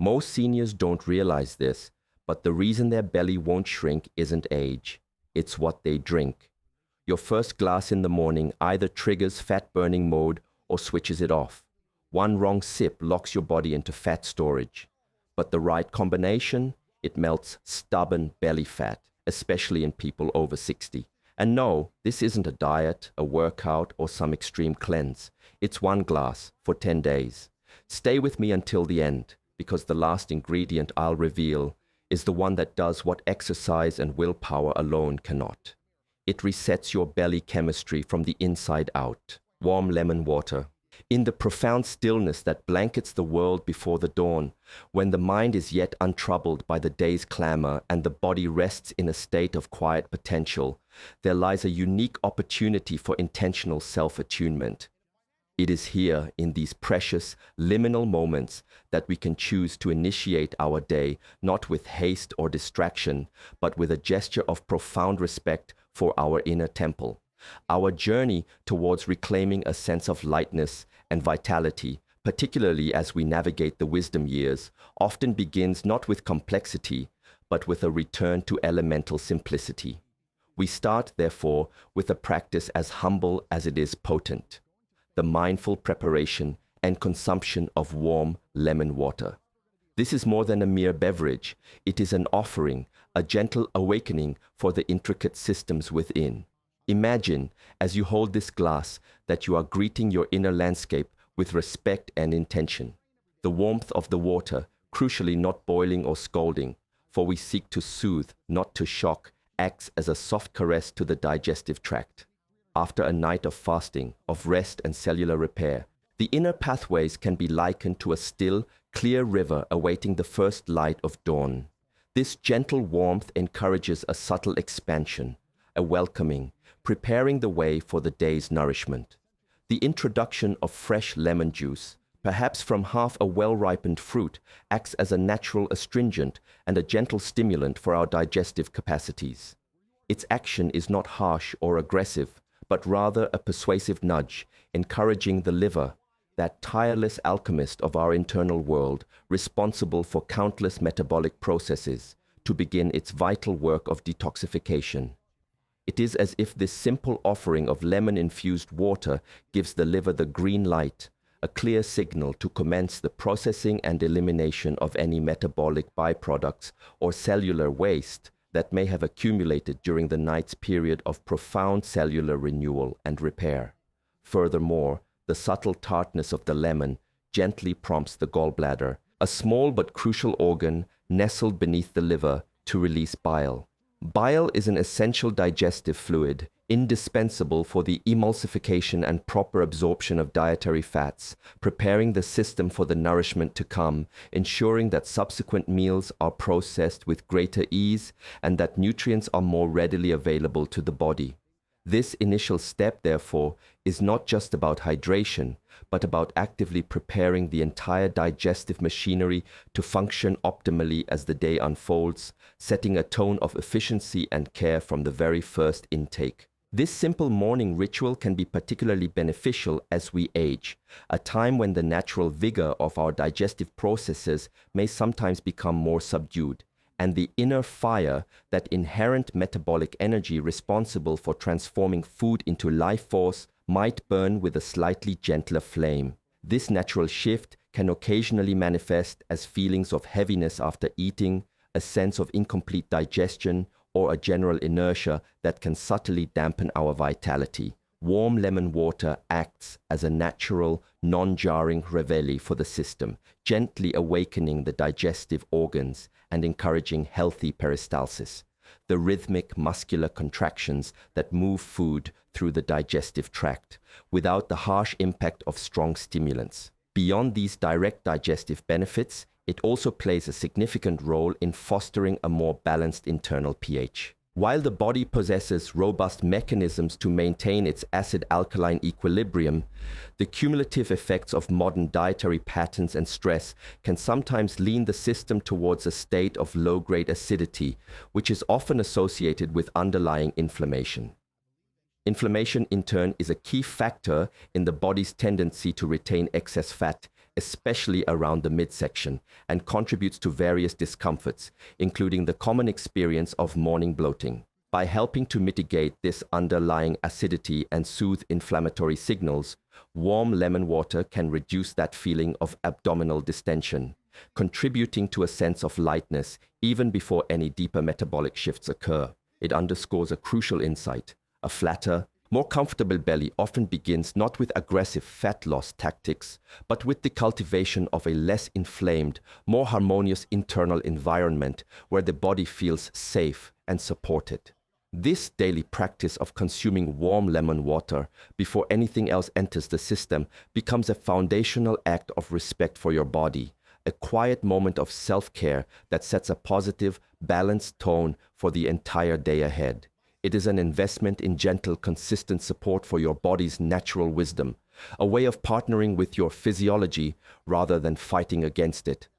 Most seniors don't realize this, but the reason their belly won't shrink isn't age. It's what they drink. Your first glass in the morning either triggers fat-burning mode or switches it off. One wrong sip locks your body into fat storage. But the right combination, it melts stubborn belly fat, especially in people over 60. And no, this isn't a diet, a workout, or some extreme cleanse. It's one glass for 10 days. Stay with me until the end, because the last ingredient I'll reveal is the one that does what exercise and willpower alone cannot. It resets your belly chemistry from the inside out. Warm lemon water. In the profound stillness that blankets the world before the dawn, when the mind is yet untroubled by the day's clamor and the body rests in a state of quiet potential, there lies a unique opportunity for intentional self-attunement. It is here, in these precious, liminal moments, that we can choose to initiate our day, not with haste or distraction, but with a gesture of profound respect for our inner temple. Our journey towards reclaiming a sense of lightness and vitality, particularly as we navigate the wisdom years, often begins not with complexity, but with a return to elemental simplicity. We start, therefore, with a practice as humble as it is potent: the mindful preparation and consumption of warm lemon water. This is more than a mere beverage. It is an offering, a gentle awakening for the intricate systems within. Imagine, as you hold this glass, that you are greeting your inner landscape with respect and intention. The warmth of the water, crucially not boiling or scalding, for we seek to soothe, not to shock, acts as a soft caress to the digestive tract. After a night of fasting, of rest and cellular repair, the inner pathways can be likened to a still, clear river awaiting the first light of dawn. This gentle warmth encourages a subtle expansion, a welcoming, preparing the way for the day's nourishment. The introduction of fresh lemon juice, perhaps from half a well-ripened fruit, acts as a natural astringent and a gentle stimulant for our digestive capacities. Its action is not harsh or aggressive, but rather a persuasive nudge, encouraging the liver, that tireless alchemist of our internal world, responsible for countless metabolic processes, to begin its vital work of detoxification. It is as if this simple offering of lemon-infused water gives the liver the green light, a clear signal to commence the processing and elimination of any metabolic byproducts or cellular waste that may have accumulated during the night's period of profound cellular renewal and repair. Furthermore, the subtle tartness of the lemon gently prompts the gallbladder, a small but crucial organ nestled beneath the liver, to release bile. Bile is an essential digestive fluid, indispensable for the emulsification and proper absorption of dietary fats, preparing the system for the nourishment to come, ensuring that subsequent meals are processed with greater ease and that nutrients are more readily available to the body. This initial step, therefore, is not just about hydration, but about actively preparing the entire digestive machinery to function optimally as the day unfolds, setting a tone of efficiency and care from the very first intake. This simple morning ritual can be particularly beneficial as we age, a time when the natural vigor of our digestive processes may sometimes become more subdued, and the inner fire, that inherent metabolic energy responsible for transforming food into life force, might burn with a slightly gentler flame. This natural shift can occasionally manifest as feelings of heaviness after eating, a sense of incomplete digestion, or a general inertia that can subtly dampen our vitality. Warm lemon water acts as a natural, non-jarring reveille for the system, gently awakening the digestive organs and encouraging healthy peristalsis, the rhythmic muscular contractions that move food through the digestive tract, without the harsh impact of strong stimulants. Beyond these direct digestive benefits, it also plays a significant role in fostering a more balanced internal pH. While the body possesses robust mechanisms to maintain its acid-alkaline equilibrium, the cumulative effects of modern dietary patterns and stress can sometimes lean the system towards a state of low-grade acidity, which is often associated with underlying inflammation. Inflammation, in turn, is a key factor in the body's tendency to retain excess fat, especially around the midsection, and contributes to various discomforts, including the common experience of morning bloating. By helping to mitigate this underlying acidity and soothe inflammatory signals, warm lemon water can reduce that feeling of abdominal distension, contributing to a sense of lightness even before any deeper metabolic shifts occur. It underscores a crucial insight. A flatter, more comfortable belly often begins not with aggressive fat loss tactics, but with the cultivation of a less inflamed, more harmonious internal environment where the body feels safe and supported. This daily practice of consuming warm lemon water before anything else enters the system becomes a foundational act of respect for your body, a quiet moment of self-care that sets a positive, balanced tone for the entire day ahead. It is an investment in gentle, consistent support for your body's natural wisdom, a way of partnering with your physiology rather than fighting against it,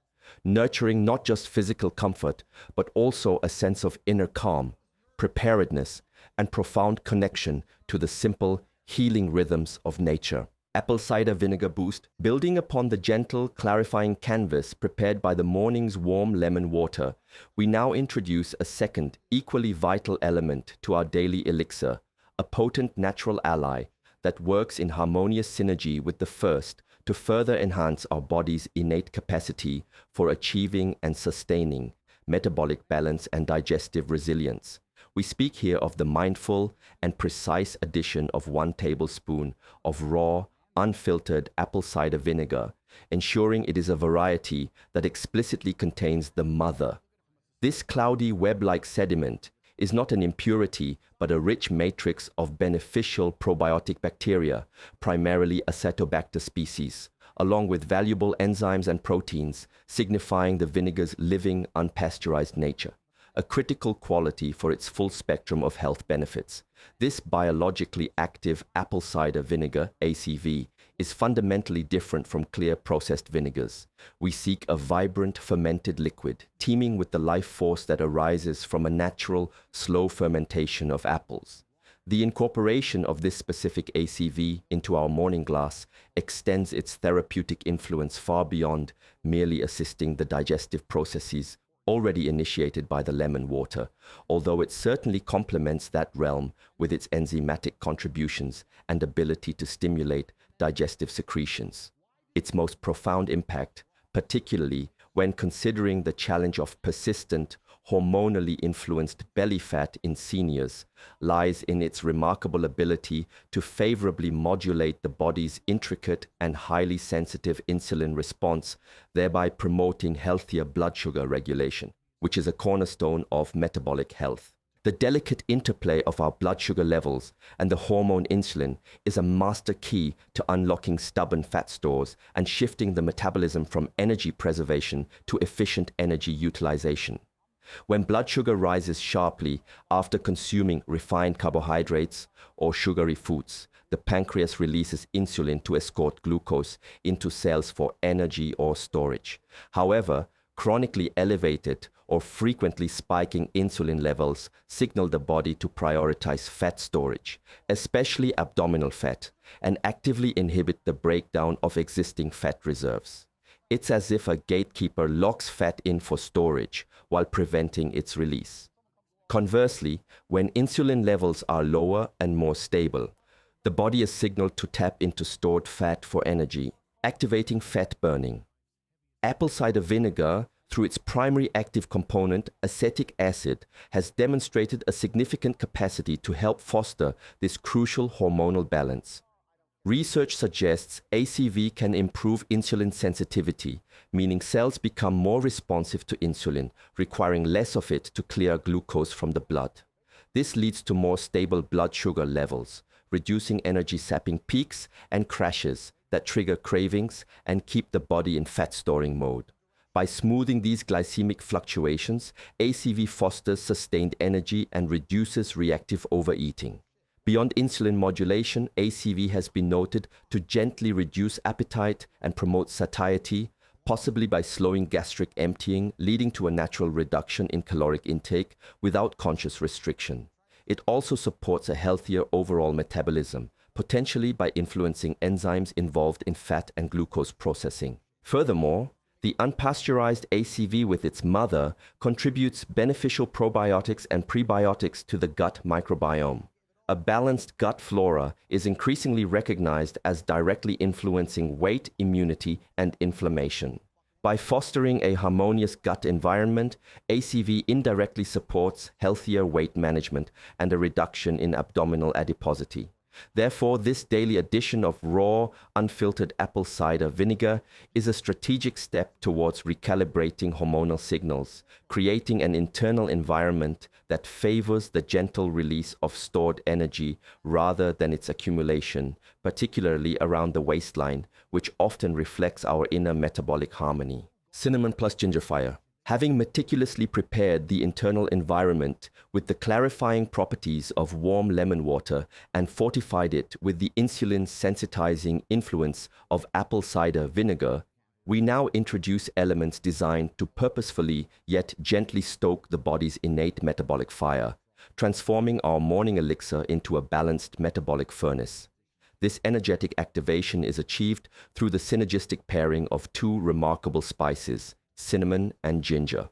nurturing not just physical comfort, but also a sense of inner calm, preparedness, and profound connection to the simple, healing rhythms of nature. Apple cider vinegar boost. Building upon the gentle, clarifying canvas prepared by the morning's warm lemon water, we now introduce a second, equally vital element to our daily elixir, a potent natural ally that works in harmonious synergy with the first to further enhance our body's innate capacity for achieving and sustaining metabolic balance and digestive resilience. We speak here of the mindful and precise addition of 1 tablespoon of raw, unfiltered apple cider vinegar, ensuring it is a variety that explicitly contains the mother. This cloudy web-like sediment is not an impurity, but a rich matrix of beneficial probiotic bacteria, primarily Acetobacter species, along with valuable enzymes and proteins, signifying the vinegar's living, unpasteurized nature, a critical quality for its full spectrum of health benefits. This biologically active apple cider vinegar, ACV, is fundamentally different from clear processed vinegars. We seek a vibrant, fermented liquid, teeming with the life force that arises from a natural, slow fermentation of apples. The incorporation of this specific ACV into our morning glass extends its therapeutic influence far beyond merely assisting the digestive processes already initiated by the lemon water, although it certainly complements that realm with its enzymatic contributions and ability to stimulate digestive secretions. Its most profound impact, particularly when considering the challenge of persistent, hormonally influenced belly fat in seniors, lies in its remarkable ability to favorably modulate the body's intricate and highly sensitive insulin response, thereby promoting healthier blood sugar regulation, which is a cornerstone of metabolic health. The delicate interplay of our blood sugar levels and the hormone insulin is a master key to unlocking stubborn fat stores and shifting the metabolism from energy preservation to efficient energy utilization. When blood sugar rises sharply after consuming refined carbohydrates or sugary foods, the pancreas releases insulin to escort glucose into cells for energy or storage. However, chronically elevated or frequently spiking insulin levels signal the body to prioritize fat storage, especially abdominal fat, and actively inhibit the breakdown of existing fat reserves. It's as if a gatekeeper locks fat in for storage while preventing its release. Conversely, when insulin levels are lower and more stable, the body is signaled to tap into stored fat for energy, activating fat burning. Apple cider vinegar, through its primary active component, acetic acid, has demonstrated a significant capacity to help foster this crucial hormonal balance. Research suggests ACV can improve insulin sensitivity, meaning cells become more responsive to insulin, requiring less of it to clear glucose from the blood. This leads to more stable blood sugar levels, reducing energy-sapping peaks and crashes that trigger cravings and keep the body in fat-storing mode. By smoothing these glycemic fluctuations, ACV fosters sustained energy and reduces reactive overeating. Beyond insulin modulation, ACV has been noted to gently reduce appetite and promote satiety, possibly by slowing gastric emptying, leading to a natural reduction in caloric intake without conscious restriction. It also supports a healthier overall metabolism, potentially by influencing enzymes involved in fat and glucose processing. Furthermore, the unpasteurized ACV with its mother contributes beneficial probiotics and prebiotics to the gut microbiome. A balanced gut flora is increasingly recognized as directly influencing weight, immunity, and inflammation. By fostering a harmonious gut environment, ACV indirectly supports healthier weight management and a reduction in abdominal adiposity. Therefore, this daily addition of raw, unfiltered apple cider vinegar is a strategic step towards recalibrating hormonal signals, creating an internal environment that favors the gentle release of stored energy rather than its accumulation, particularly around the waistline, which often reflects our inner metabolic harmony. Cinnamon plus ginger fire. Having meticulously prepared the internal environment with the clarifying properties of warm lemon water and fortified it with the insulin-sensitizing influence of apple cider vinegar, we now introduce elements designed to purposefully yet gently stoke the body's innate metabolic fire, transforming our morning elixir into a balanced metabolic furnace. This energetic activation is achieved through the synergistic pairing of two remarkable spices, cinnamon and ginger.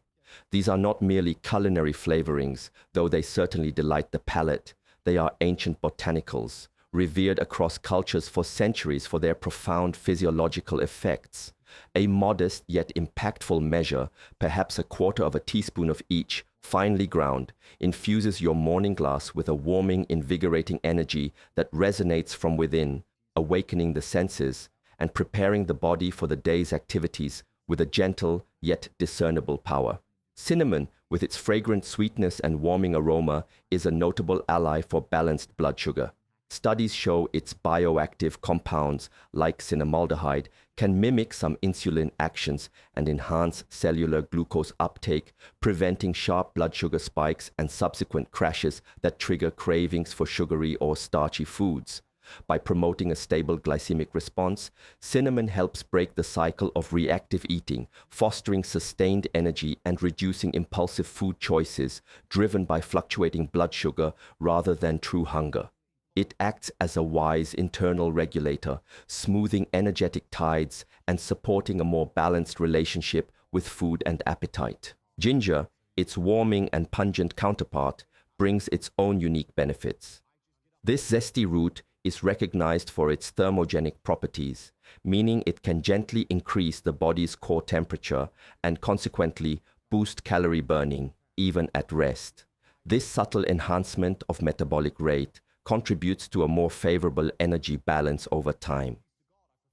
These are not merely culinary flavorings, though they certainly delight the palate. They are ancient botanicals, revered across cultures for centuries for their profound physiological effects. A modest yet impactful measure, perhaps a quarter of a teaspoon of each, finely ground, infuses your morning glass with a warming, invigorating energy that resonates from within, awakening the senses and preparing the body for the day's activities with a gentle yet discernible power. Cinnamon, with its fragrant sweetness and warming aroma, is a notable ally for balanced blood sugar. Studies show its bioactive compounds, like cinnamaldehyde, can mimic some insulin actions and enhance cellular glucose uptake, preventing sharp blood sugar spikes and subsequent crashes that trigger cravings for sugary or starchy foods. By promoting a stable glycemic response, cinnamon helps break the cycle of reactive eating, fostering sustained energy and reducing impulsive food choices driven by fluctuating blood sugar rather than true hunger. It acts as a wise internal regulator, smoothing energetic tides and supporting a more balanced relationship with food and appetite. Ginger, its warming and pungent counterpart, brings its own unique benefits. This zesty root is recognized for its thermogenic properties, meaning it can gently increase the body's core temperature and consequently boost calorie burning, even at rest. This subtle enhancement of metabolic rate contributes to a more favorable energy balance over time.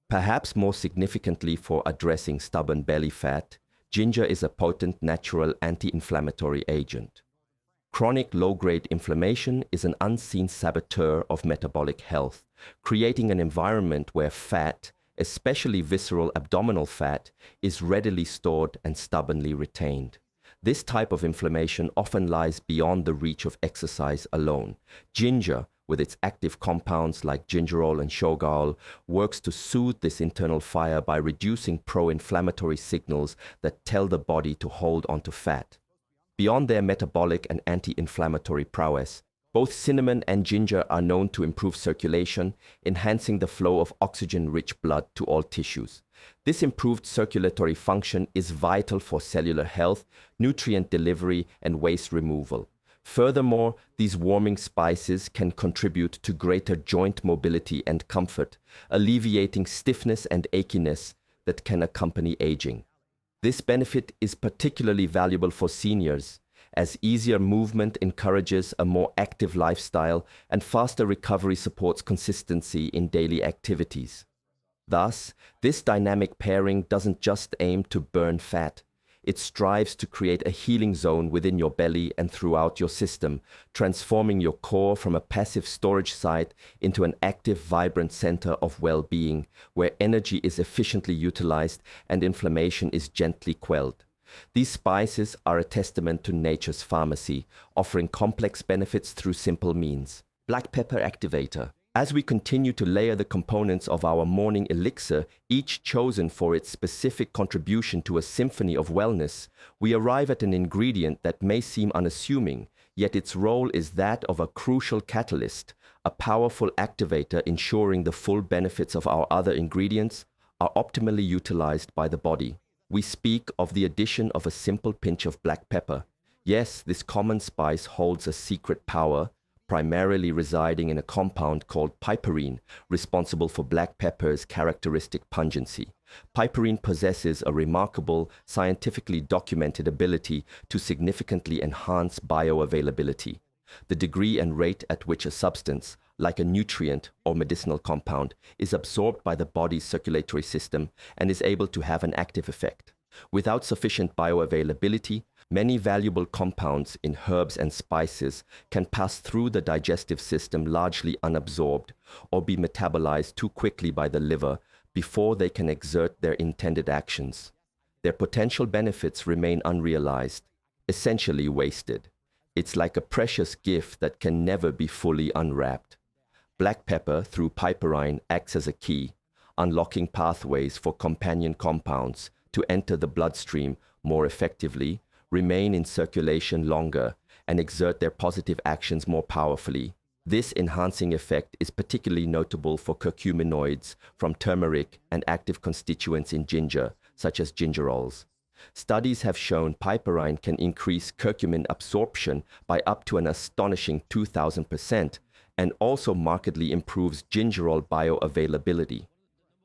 Perhaps more significantly for addressing stubborn belly fat, ginger is a potent natural anti-inflammatory agent. Chronic low-grade inflammation is an unseen saboteur of metabolic health, creating an environment where fat, especially visceral abdominal fat, is readily stored and stubbornly retained. This type of inflammation often lies beyond the reach of exercise alone. Ginger, with its active compounds like gingerol and shogaol, works to soothe this internal fire by reducing pro-inflammatory signals that tell the body to hold onto fat. Beyond their metabolic and anti-inflammatory prowess, both cinnamon and ginger are known to improve circulation, enhancing the flow of oxygen-rich blood to all tissues. This improved circulatory function is vital for cellular health, nutrient delivery, and waste removal. Furthermore, these warming spices can contribute to greater joint mobility and comfort, alleviating stiffness and achiness that can accompany aging. This benefit is particularly valuable for seniors, as easier movement encourages a more active lifestyle and faster recovery supports consistency in daily activities. Thus, this dynamic pairing doesn't just aim to burn fat. It strives to create a healing zone within your belly and throughout your system, transforming your core from a passive storage site into an active, vibrant center of well-being, where energy is efficiently utilized and inflammation is gently quelled. These spices are a testament to nature's pharmacy, offering complex benefits through simple means. Black pepper activator. As we continue to layer the components of our morning elixir, each chosen for its specific contribution to a symphony of wellness, we arrive at an ingredient that may seem unassuming, yet its role is that of a crucial catalyst, a powerful activator ensuring the full benefits of our other ingredients are optimally utilized by the body. We speak of the addition of a simple pinch of black pepper. Yes, this common spice holds a secret power, primarily residing in a compound called piperine, responsible for black pepper's characteristic pungency. Piperine possesses a remarkable, scientifically documented ability to significantly enhance bioavailability. The degree and rate at which a substance, like a nutrient or medicinal compound, is absorbed by the body's circulatory system and is able to have an active effect. Without sufficient bioavailability, many valuable compounds in herbs and spices can pass through the digestive system largely unabsorbed or be metabolized too quickly by the liver before they can exert their intended actions. Their potential benefits remain unrealized, essentially wasted. It's like a precious gift that can never be fully unwrapped. Black pepper, through piperine, acts as a key, unlocking pathways for companion compounds to enter the bloodstream more effectively, remain in circulation longer, and exert their positive actions more powerfully. This enhancing effect is particularly notable for curcuminoids from turmeric and active constituents in ginger, such as gingerols. Studies have shown piperine can increase curcumin absorption by up to an astonishing 2,000% and also markedly improves gingerol bioavailability.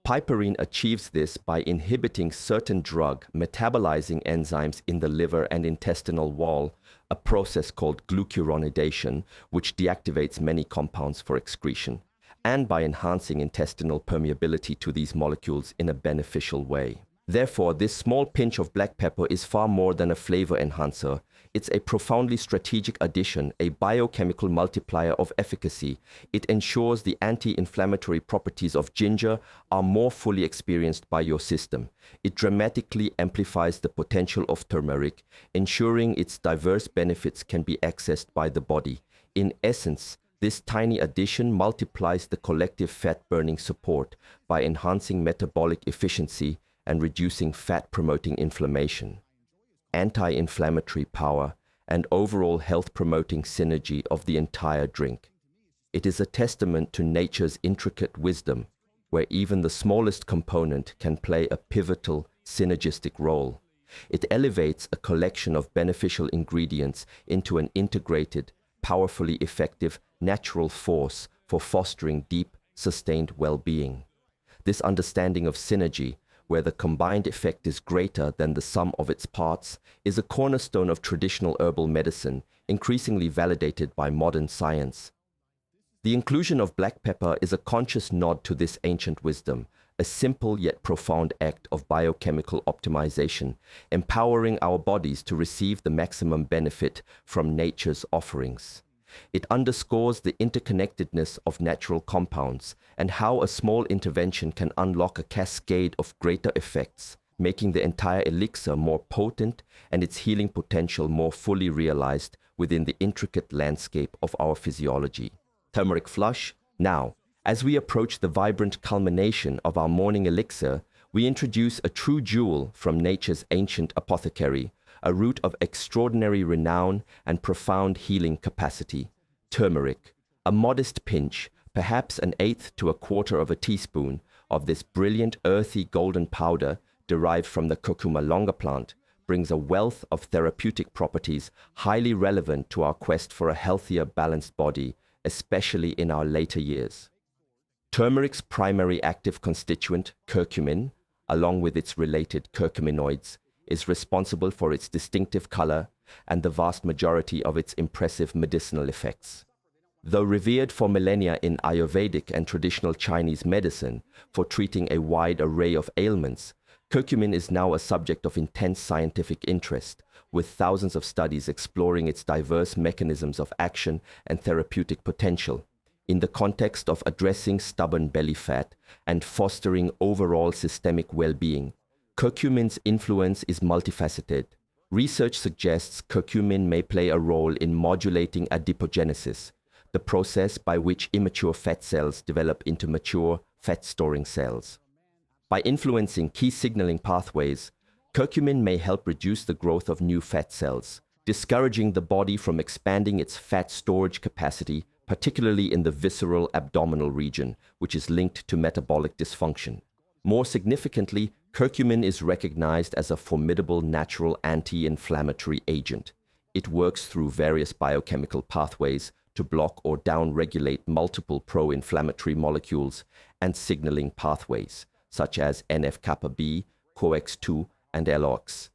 Piperine achieves this by inhibiting certain drug metabolizing enzymes in the liver and intestinal wall, a process called glucuronidation, which deactivates many compounds for excretion, and by enhancing intestinal permeability to these molecules in a beneficial way. Therefore, this small pinch of black pepper is far more than a flavor enhancer. It's a profoundly strategic addition, a biochemical multiplier of efficacy. It ensures the anti-inflammatory properties of ginger are more fully experienced by your system. It dramatically amplifies the potential of turmeric, ensuring its diverse benefits can be accessed by the body. In essence, this tiny addition multiplies the collective fat-burning support by enhancing metabolic efficiency and reducing fat-promoting inflammation, anti-inflammatory power, and overall health-promoting synergy of the entire drink. It is a testament to nature's intricate wisdom, where even the smallest component can play a pivotal, synergistic role. It elevates a collection of beneficial ingredients into an integrated, powerfully effective, natural force for fostering deep, sustained well-being. This understanding of synergy, where the combined effect is greater than the sum of its parts, is a cornerstone of traditional herbal medicine, increasingly validated by modern science. The inclusion of black pepper is a conscious nod to this ancient wisdom, a simple yet profound act of biochemical optimization, empowering our bodies to receive the maximum benefit from nature's offerings. It underscores the interconnectedness of natural compounds and how a small intervention can unlock a cascade of greater effects, making the entire elixir more potent and its healing potential more fully realized within the intricate landscape of our physiology. Turmeric flush. Now, as we approach the vibrant culmination of our morning elixir, we introduce a true jewel from nature's ancient apothecary, a root of extraordinary renown and profound healing capacity, turmeric. A modest pinch, perhaps an eighth to a quarter of a teaspoon, of this brilliant earthy golden powder derived from the curcuma longa plant brings a wealth of therapeutic properties highly relevant to our quest for a healthier, balanced body, especially in our later years. Turmeric's primary active constituent, curcumin, along with its related curcuminoids, is responsible for its distinctive color and the vast majority of its impressive medicinal effects. Though revered for millennia in Ayurvedic and traditional Chinese medicine for treating a wide array of ailments, curcumin is now a subject of intense scientific interest, with thousands of studies exploring its diverse mechanisms of action and therapeutic potential. In the context of addressing stubborn belly fat and fostering overall systemic well-being, curcumin's influence is multifaceted. Research suggests curcumin may play a role in modulating adipogenesis, the process by which immature fat cells develop into mature fat-storing cells. By influencing key signaling pathways, curcumin may help reduce the growth of new fat cells, discouraging the body from expanding its fat storage capacity, particularly in the visceral abdominal region, which is linked to metabolic dysfunction. More significantly, curcumin is recognized as a formidable natural anti-inflammatory agent. It works through various biochemical pathways to block or downregulate multiple pro-inflammatory molecules and signaling pathways, such as NF-kappa B, COX-2, and LOX,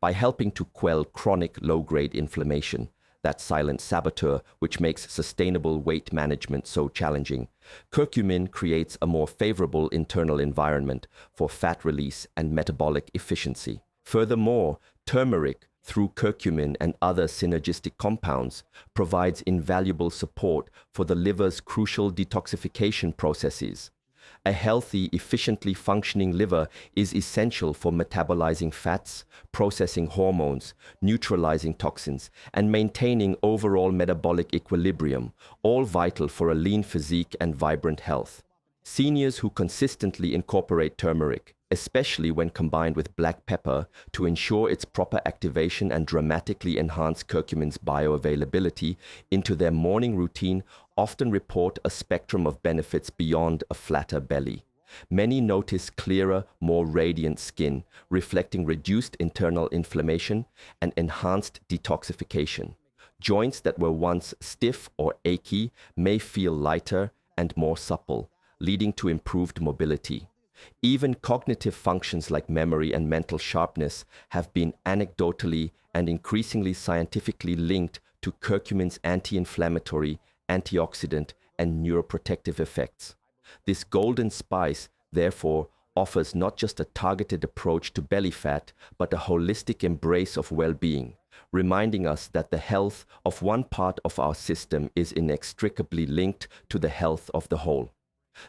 by helping to quell chronic low-grade inflammation, that silent saboteur which makes sustainable weight management so challenging. Curcumin creates a more favorable internal environment for fat release and metabolic efficiency. Furthermore, turmeric, through curcumin and other synergistic compounds, provides invaluable support for the liver's crucial detoxification processes. A healthy, efficiently functioning liver is essential for metabolizing fats, processing hormones, neutralizing toxins, and maintaining overall metabolic equilibrium, all vital for a lean physique and vibrant health. Seniors who consistently incorporate turmeric, especially when combined with black pepper to ensure its proper activation and dramatically enhance curcumin's bioavailability into their morning routine, often report a spectrum of benefits beyond a flatter belly. Many notice clearer, more radiant skin, reflecting reduced internal inflammation and enhanced detoxification. Joints that were once stiff or achy may feel lighter and more supple, leading to improved mobility. Even cognitive functions like memory and mental sharpness have been anecdotally and increasingly scientifically linked to curcumin's anti-inflammatory, antioxidant, and neuroprotective effects. This golden spice, therefore, offers not just a targeted approach to belly fat, but a holistic embrace of well-being, reminding us that the health of one part of our system is inextricably linked to the health of the whole.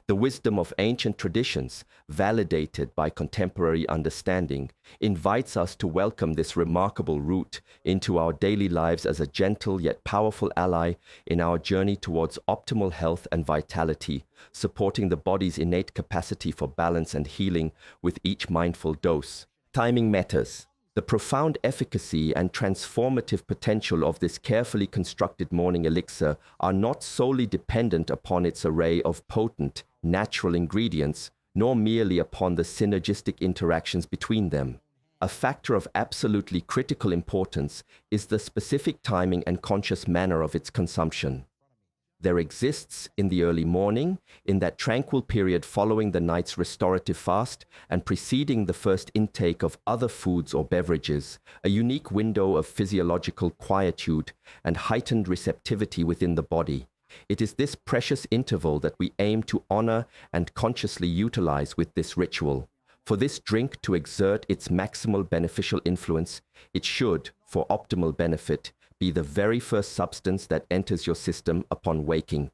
The wisdom of ancient traditions, validated by contemporary understanding, invites us to welcome this remarkable root into our daily lives as a gentle yet powerful ally in our journey towards optimal health and vitality, supporting the body's innate capacity for balance and healing with each mindful dose. Timing matters. The profound efficacy and transformative potential of this carefully constructed morning elixir are not solely dependent upon its array of potent, natural ingredients, nor merely upon the synergistic interactions between them. A factor of absolutely critical importance is the specific timing and conscious manner of its consumption. There exists in the early morning, in that tranquil period following the night's restorative fast and preceding the first intake of other foods or beverages, a unique window of physiological quietude and heightened receptivity within the body. It is this precious interval that we aim to honor and consciously utilize with this ritual. For this drink to exert its maximal beneficial influence, it should, for optimal benefit, be the very first substance that enters your system upon waking,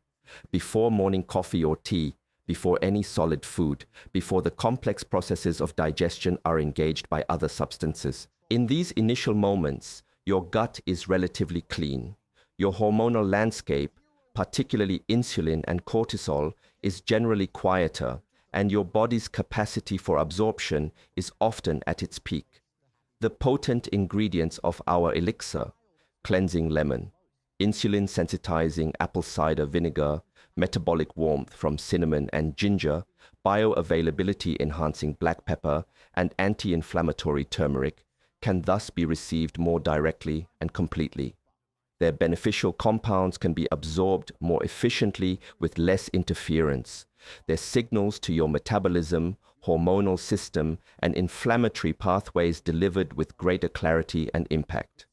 before morning coffee or tea, before any solid food, before the complex processes of digestion are engaged by other substances. In these initial moments, your gut is relatively clean. Your hormonal landscape, particularly insulin and cortisol, is generally quieter, and your body's capacity for absorption is often at its peak. The potent ingredients of our elixir, cleansing lemon, insulin-sensitizing apple cider vinegar, metabolic warmth from cinnamon and ginger, bioavailability-enhancing black pepper, and anti-inflammatory turmeric, can thus be received more directly and completely. Their beneficial compounds can be absorbed more efficiently with less interference. Their signals to your metabolism, hormonal system, and inflammatory pathways delivered with greater clarity and impact.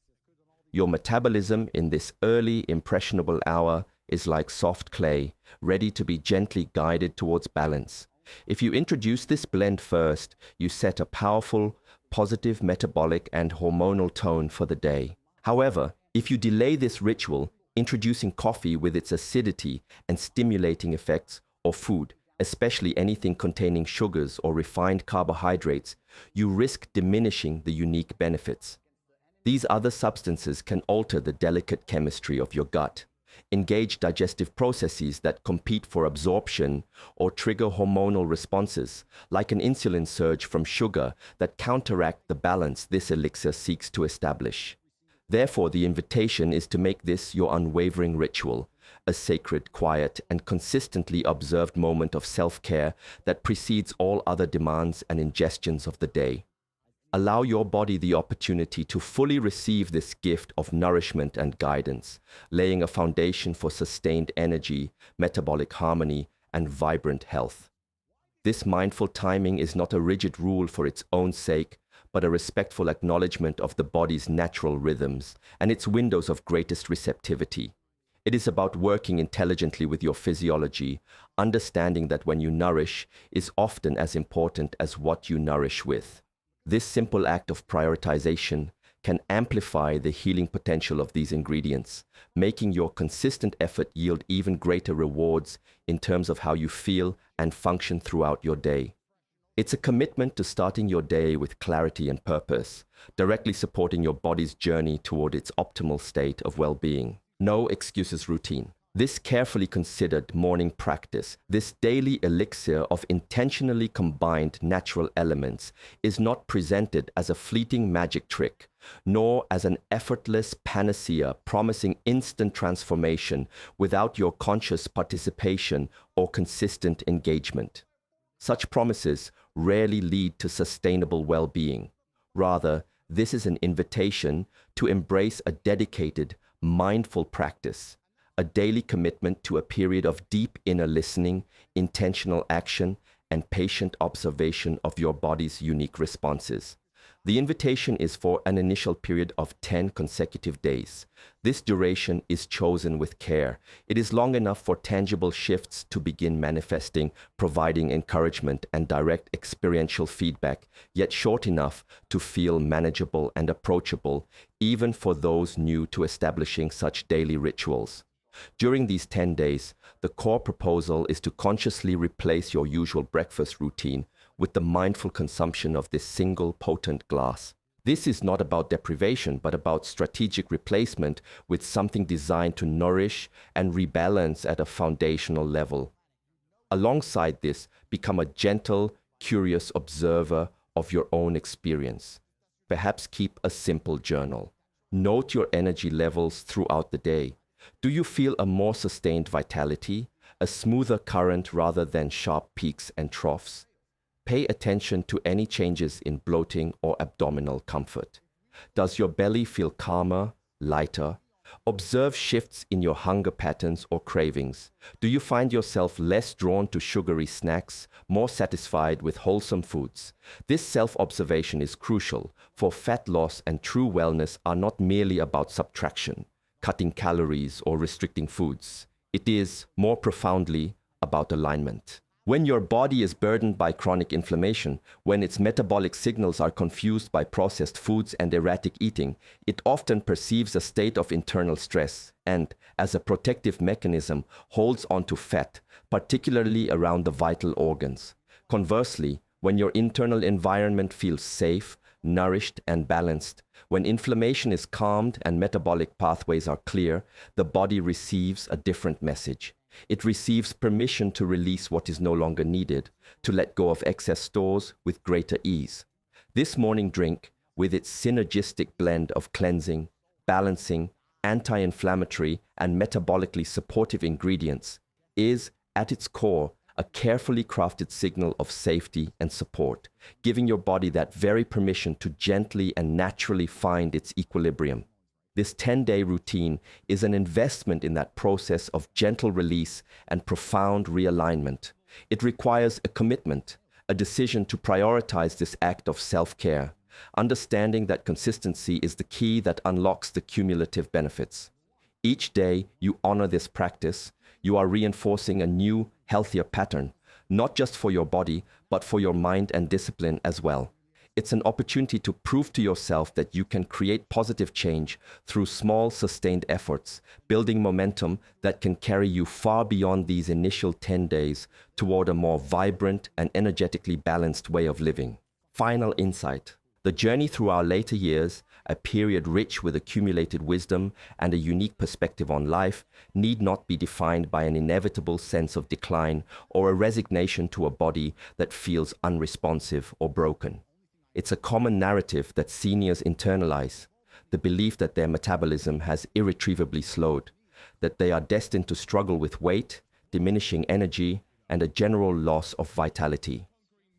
Your metabolism in this early, impressionable hour is like soft clay, ready to be gently guided towards balance. If you introduce this blend first, you set a powerful, positive metabolic and hormonal tone for the day. However, if you delay this ritual, introducing coffee with its acidity and stimulating effects, or food, especially anything containing sugars or refined carbohydrates, you risk diminishing the unique benefits. These other substances can alter the delicate chemistry of your gut, engage digestive processes that compete for absorption, or trigger hormonal responses, like an insulin surge from sugar, that counteract the balance this elixir seeks to establish. Therefore, the invitation is to make this your unwavering ritual, a sacred, quiet, and consistently observed moment of self-care that precedes all other demands and ingestions of the day. Allow your body the opportunity to fully receive this gift of nourishment and guidance, laying a foundation for sustained energy, metabolic harmony, and vibrant health. This mindful timing is not a rigid rule for its own sake, but a respectful acknowledgement of the body's natural rhythms and its windows of greatest receptivity. It is about working intelligently with your physiology, understanding that when you nourish is often as important as what you nourish with. This simple act of prioritization can amplify the healing potential of these ingredients, making your consistent effort yield even greater rewards in terms of how you feel and function throughout your day. It's a commitment to starting your day with clarity and purpose, directly supporting your body's journey toward its optimal state of well-being. No excuses routine. This carefully considered morning practice, this daily elixir of intentionally combined natural elements, is not presented as a fleeting magic trick, nor as an effortless panacea promising instant transformation without your conscious participation or consistent engagement. Such promises rarely lead to sustainable well-being. Rather, this is an invitation to embrace a dedicated, mindful practice, a daily commitment to a period of deep inner listening, intentional action, and patient observation of your body's unique responses. The invitation is for an initial period of 10 consecutive days. This duration is chosen with care. It is long enough for tangible shifts to begin manifesting, providing encouragement and direct experiential feedback, yet short enough to feel manageable and approachable, even for those new to establishing such daily rituals. During these 10 days, the core proposal is to consciously replace your usual breakfast routine with the mindful consumption of this single potent glass. This is not about deprivation, but about strategic replacement with something designed to nourish and rebalance at a foundational level. Alongside this, become a gentle, curious observer of your own experience. Perhaps keep a simple journal. Note your energy levels throughout the day. Do you feel a more sustained vitality, a smoother current rather than sharp peaks and troughs? Pay attention to any changes in bloating or abdominal comfort. Does your belly feel calmer, lighter? Observe shifts in your hunger patterns or cravings. Do you find yourself less drawn to sugary snacks, more satisfied with wholesome foods? This self-observation is crucial, for fat loss and true wellness are not merely about subtraction, cutting calories or restricting foods. It is, more profoundly, about alignment. When your body is burdened by chronic inflammation, when its metabolic signals are confused by processed foods and erratic eating, it often perceives a state of internal stress and, as a protective mechanism, holds onto fat, particularly around the vital organs. Conversely, when your internal environment feels safe, nourished, and balanced, when inflammation is calmed and metabolic pathways are clear, the body receives a different message. It receives permission to release what is no longer needed, to let go of excess stores with greater ease. This morning drink, with its synergistic blend of cleansing, balancing, anti-inflammatory, and metabolically supportive ingredients, is, at its core, a carefully crafted signal of safety and support, giving your body that very permission to gently and naturally find its equilibrium. This 10-day routine is an investment in that process of gentle release and profound realignment. It requires a commitment, a decision to prioritize this act of self-care, understanding that consistency is the key that unlocks the cumulative benefits. Each day you honor this practice, you are reinforcing a new, healthier pattern, not just for your body, but for your mind and discipline as well. It's an opportunity to prove to yourself that you can create positive change through small, sustained efforts, building momentum that can carry you far beyond these initial 10 days toward a more vibrant and energetically balanced way of living. Final insight. The journey through our later years, a period rich with accumulated wisdom and a unique perspective on life, need not be defined by an inevitable sense of decline or a resignation to a body that feels unresponsive or broken. It's a common narrative that seniors internalize, the belief that their metabolism has irretrievably slowed, that they are destined to struggle with weight, diminishing energy, and a general loss of vitality.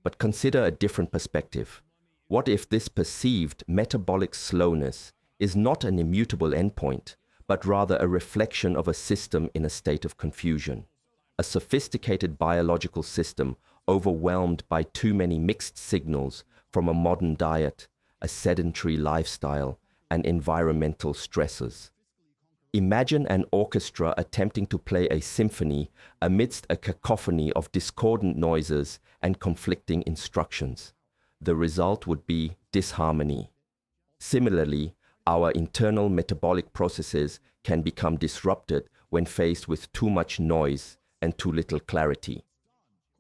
But consider a different perspective. What if this perceived metabolic slowness is not an immutable endpoint, but rather a reflection of a system in a state of confusion? A sophisticated biological system overwhelmed by too many mixed signals from a modern diet, a sedentary lifestyle, and environmental stresses. Imagine an orchestra attempting to play a symphony amidst a cacophony of discordant noises and conflicting instructions. The result would be disharmony. Similarly, our internal metabolic processes can become disrupted when faced with too much noise and too little clarity.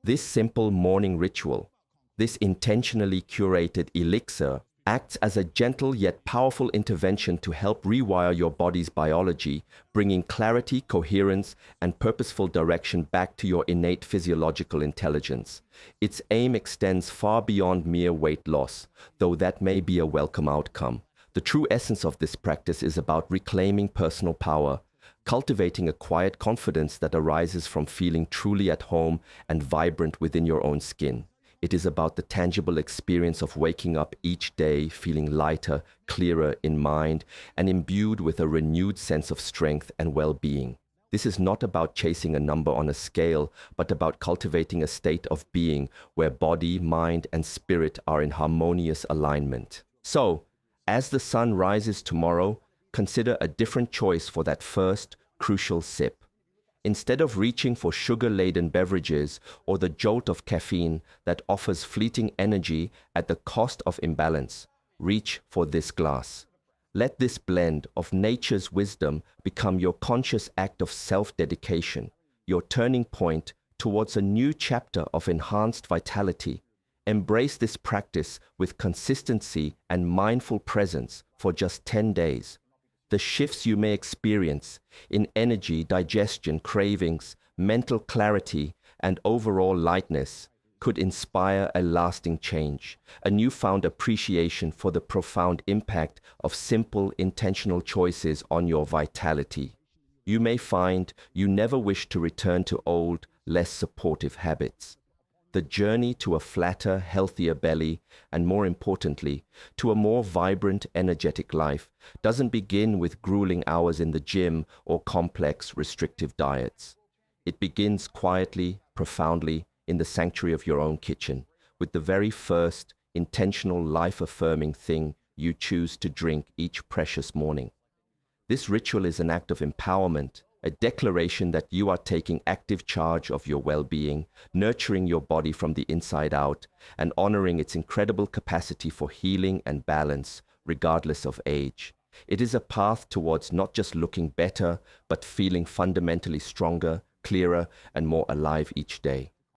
This simple morning ritual, this intentionally curated elixir, acts as a gentle yet powerful intervention to help rewire your body's biology, bringing clarity, coherence, and purposeful direction back to your innate physiological intelligence. Its aim extends far beyond mere weight loss, though that may be a welcome outcome. The true essence of this practice is about reclaiming personal power, cultivating a quiet confidence that arises from feeling truly at home and vibrant within your own skin. It is about the tangible experience of waking up each day feeling lighter, clearer in mind, and imbued with a renewed sense of strength and well-being. This is not about chasing a number on a scale, but about cultivating a state of being where body, mind, and spirit are in harmonious alignment. So, as the sun rises tomorrow, consider a different choice for that first, crucial sip. Instead of reaching for sugar-laden beverages or the jolt of caffeine that offers fleeting energy at the cost of imbalance, reach for this glass. Let this blend of nature's wisdom become your conscious act of self-dedication, your turning point towards a new chapter of enhanced vitality. Embrace this practice with consistency and mindful presence for just 10 days. The shifts you may experience in energy, digestion, cravings, mental clarity, and overall lightness could inspire a lasting change, a newfound appreciation for the profound impact of simple, intentional choices on your vitality. You may find you never wish to return to old, less supportive habits. The journey to a flatter, healthier belly, and more importantly, to a more vibrant, energetic life, doesn't begin with grueling hours in the gym or complex, restrictive diets. It begins quietly, profoundly, in the sanctuary of your own kitchen, with the very first, intentional, life-affirming thing you choose to drink each precious morning. This ritual is an act of empowerment, a declaration that you are taking active charge of your well-being, nurturing your body from the inside out, and honoring its incredible capacity for healing and balance, regardless of age. It is a path towards not just looking better, but feeling fundamentally stronger, clearer, and more alive each day.